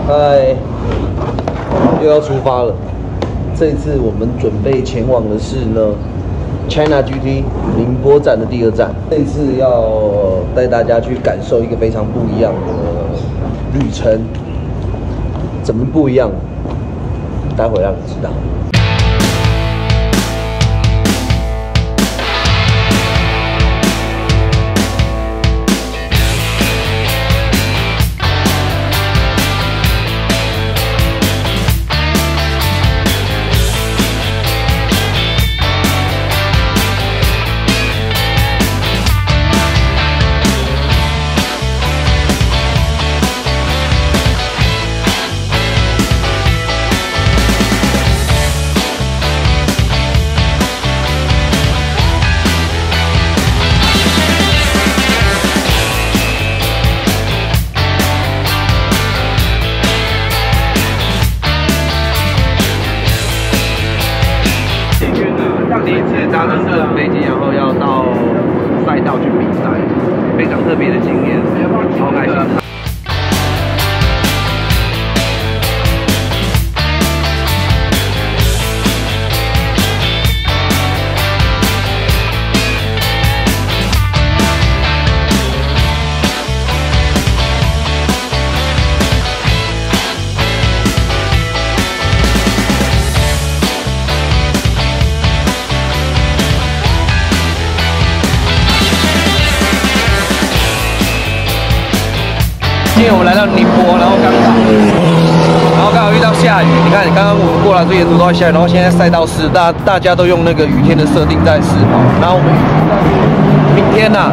嗨，又要出发了。这一次我们准备前往的是呢 China GT 宁波站的第2站。这一次要带大家去感受一个非常不一样的旅程，怎么不一样？待会让你知道。 第一次搭乘这飞机，然后要到赛道去比赛，非常特别的经验，超开心。 今天我们来到宁波，然后刚好遇到下雨。你看，刚刚我们过来这沿途都在下雨，然后现在赛道是大家都用那个雨天的设定在试跑，然后我们明天呐、